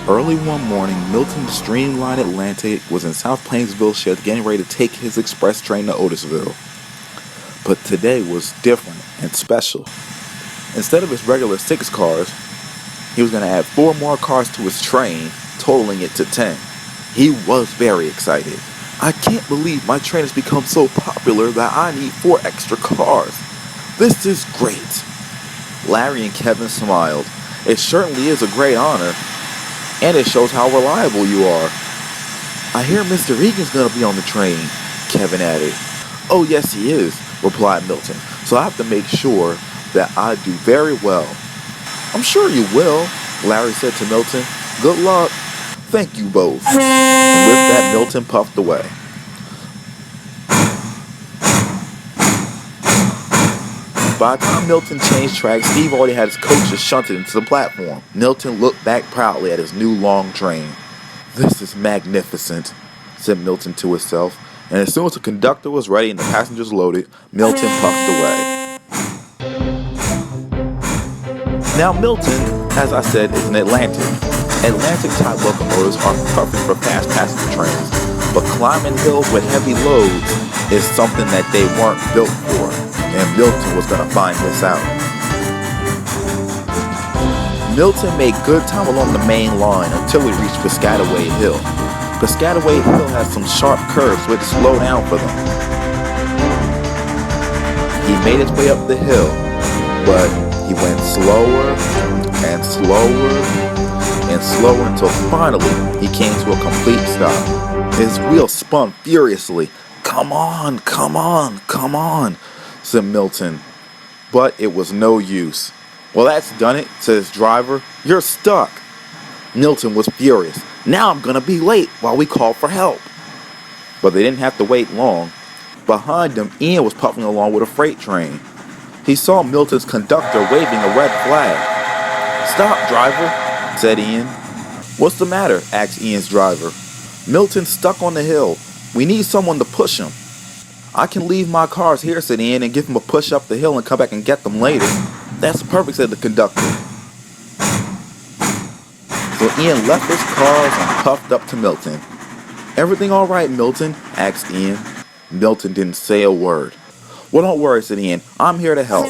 Early one morning, Milton's streamlined Atlantic was in South Plainsville shed getting ready to take his express train to Otisville. But today was different and special. Instead of his regular 6 cars, he was going to add 4 more cars to his train, totaling it to 10. He was very excited. I can't believe my train has become so popular that I need 4 extra cars. This is great. Larry and Kevin smiled. It certainly is a great honor, and it shows how reliable you are. I hear Mr. Egan's going to be on the train, Kevin added. Oh yes he is, replied Milton, so I have to make sure that I do very well. I'm sure you will, Larry said to Milton. Good luck. Thank you both. And with that, Milton puffed away. By the time Milton changed tracks, Steve already had his coaches shunted into the platform. Milton looked back proudly at his new long train. This is magnificent, said Milton to himself, and as soon as the conductor was ready and the passengers loaded, Milton puffed away. Now Milton, as I said, is an Atlantic. Atlantic-type locomotives are perfect for fast passenger trains, but climbing hills with heavy loads is something that they weren't built for, and Milton was going to find this out. Milton made good time along the main line until he reached Piscataway Hill. Piscataway Hill has some sharp curves which slow down for them. He made his way up the hill, but he went slower and slower and slower until finally he came to a complete stop. His wheels spun furiously. Come on, come on, come on, said Milton. But it was no use. Well, that's done it, said his driver. You're stuck. Milton was furious. Now I'm going to be late while we call for help. But they didn't have to wait long. Behind them, Ian was puffing along with a freight train. He saw Milton's conductor waving a red flag. Stop, driver, said Ian. What's the matter? Asked Ian's driver. Milton's stuck on the hill. We need someone to push him. I can leave my cars here, said Ian, and give him a push up the hill and come back and get them later. That's perfect, said the conductor. So Ian left his cars and puffed up to Milton. Everything all right, Milton? Asked Ian. Milton didn't say a word. Well, don't worry, said Ian. I'm here to help.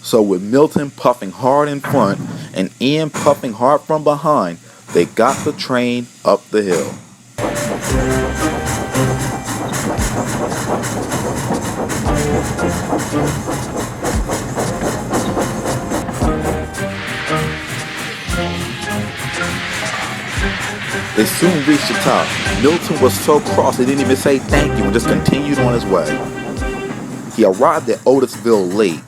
So with Milton puffing hard in front and Ian puffing hard from behind, they got the train up the hill. They soon reached the top. Milton was so cross he didn't even say thank you and just continued on his way. He arrived at Otisville late,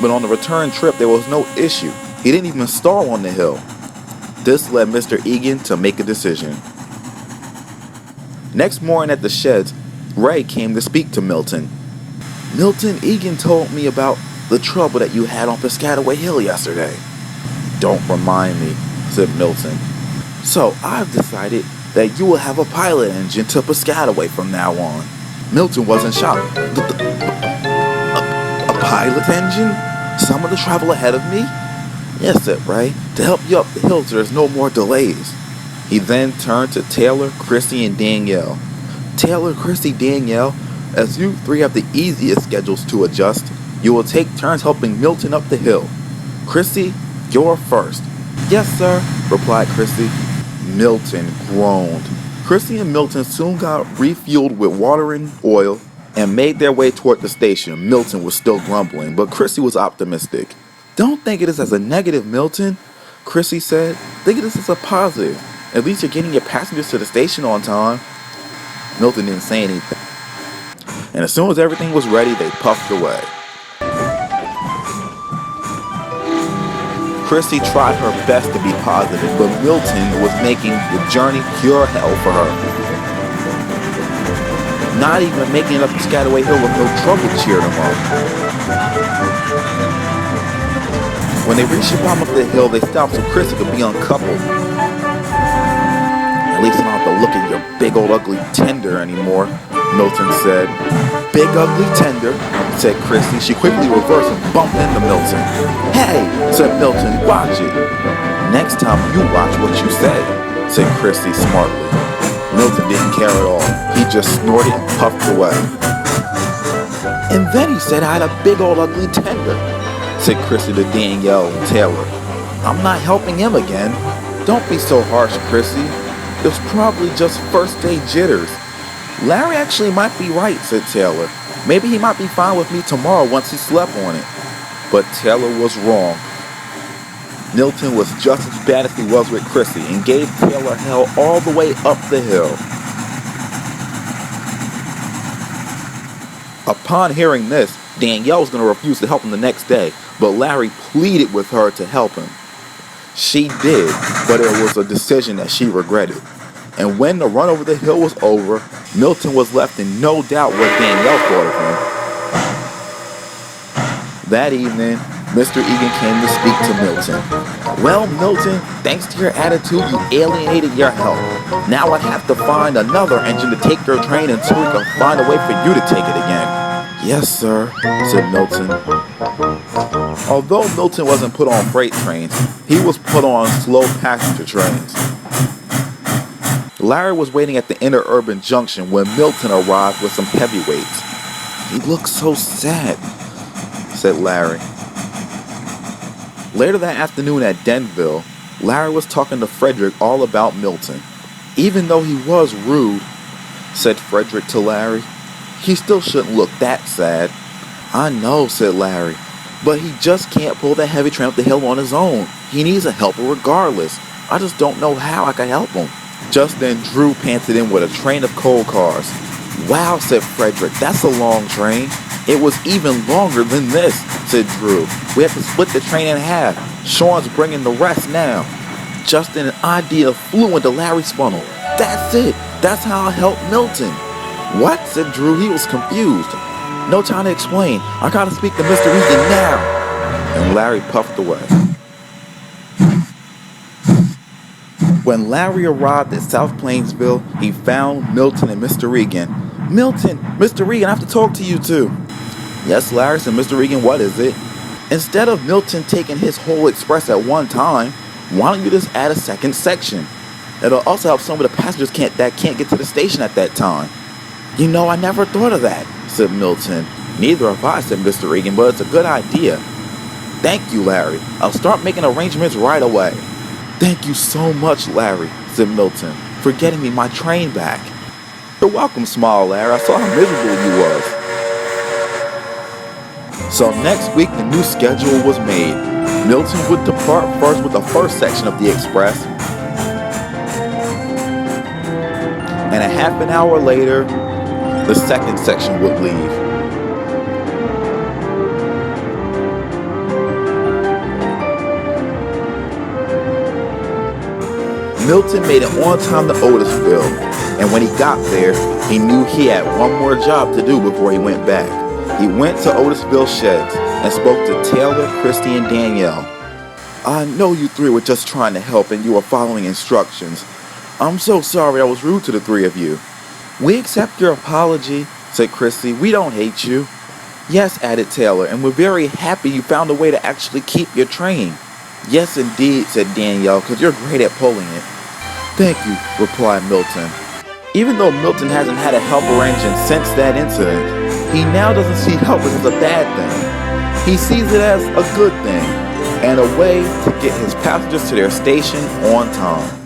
but on the return trip there was no issue. He didn't even stall on the hill. This led Mr. Egan to make a decision. Next morning at the sheds, Ray came to speak to Milton. Milton, Egan told me about the trouble that you had on Piscataway Hill yesterday. Don't remind me, said Milton. So I've decided that you will have a pilot engine to Piscataway from now on. Milton wasn't shocked. A pilot engine? Someone to travel ahead of me? Yes, said Ray, to help you up the hill so there's no more delays. He then turned to Taylor, Chrissy, and Danielle. Taylor, Chrissy, Danielle, as you 3 have the easiest schedules to adjust, you will take turns helping Milton up the hill. Chrissy, you're first. Yes, sir, replied Chrissy. Milton groaned. Chrissy and Milton soon got refueled with water and oil and made their way toward the station. Milton was still grumbling, but Chrissy was optimistic. Don't think of this as a negative, Milton, Chrissy said. Think of this as a positive. At least you're getting your passengers to the station on time. Milton didn't say anything. And as soon as everything was ready, they puffed away. Chrissy tried her best to be positive, but Milton was making the journey pure hell for her. Not even making it up Piscataway Hill with no trouble cheered him up. When they reached the bottom of the hill, they stopped so Chrissy could be uncoupled. At least I don't have to look at your big old ugly tender anymore, Milton said. Big ugly tender, said Chrissy. She quickly reversed and bumped into Milton. Hey, said Milton, watch it. Next next time you watch what you say, said Chrissy smartly. Milton didn't care at all. He just snorted and puffed away. And then he said I had a big old ugly tender, said Chrissy to Danielle and Taylor. I'm not helping him again. Don't be so harsh, Chrissy. It was probably just first day jitters. Larry actually might be right, said Taylor. Maybe he might be fine with me tomorrow once he slept on it. But Taylor was wrong. Milton was just as bad as he was with Chrissy and gave Taylor hell all the way up the hill. Upon hearing this, Danielle was going to refuse to help him the next day, but Larry pleaded with her to help him. She did, but it was a decision that she regretted. And when the run over the hill was over, Milton was left in no doubt what Danielle thought of him. That evening, Mr. Egan came to speak to Milton. Well, Milton, thanks to your attitude, you alienated your help. Now I have to find another engine to take your train until we can find a way for you to take it again. Yes, sir, said Milton. Although Milton wasn't put on freight trains, he was put on slow passenger trains. Larry was waiting at the interurban junction when Milton arrived with some heavyweights. He looked so sad, said Larry. Later that afternoon at Denville, Larry was talking to Frederick all about Milton. Even though he was rude, said Frederick to Larry, he still shouldn't look that sad. I know, said Larry, but he just can't pull that heavy train up the hill on his own. He needs a helper regardless. I just don't know how I can help him. Just then Drew panted in with a train of coal cars. Wow, said Frederick, that's a long train. It was even longer than this, said Drew. We have to split the train in half. Sean's bringing the rest now. Just then an idea flew into Larry's funnel. That's it. That's how I'll help Milton. What? Said Drew. He was confused. No time to explain. I gotta speak to Mr. Egan now. And Larry puffed away. When Larry arrived at South Plainsville, he found Milton and Mr. Egan. Milton, Mr. Egan, I have to talk to you too. Yes, Larry, said Mr. Egan, what is it? Instead of Milton taking his whole express at one time, why don't you just add a second section? It'll also help some of the passengers that can't get to the station at that time. You know, I never thought of that, said Milton. Neither have I, said Mr. Egan, but it's a good idea. Thank you, Larry. I'll start making arrangements right away. Thank you so much, Larry, said Milton, for getting me my train back. You're welcome, smiled Larry. I saw how miserable you was. So next week, the new schedule was made. Milton would depart first with the first section of the express, and a half an hour later, the second section would leave. Milton made it on time to Otisville, and when he got there, he knew he had one more job to do before he went back. He went to Otisville Sheds and spoke to Taylor, Christy, and Danielle. I know you three were just trying to help and you were following instructions. I'm so sorry I was rude to the three of you. We accept your apology, said Christy. We don't hate you. Yes, added Taylor, and we're very happy you found a way to actually keep your train. Yes, indeed, said Danielle, because you're great at pulling it. Thank you, replied Milton. Even though Milton hasn't had a helper engine since that incident, he now doesn't see helpers as a bad thing. He sees it as a good thing and a way to get his passengers to their station on time.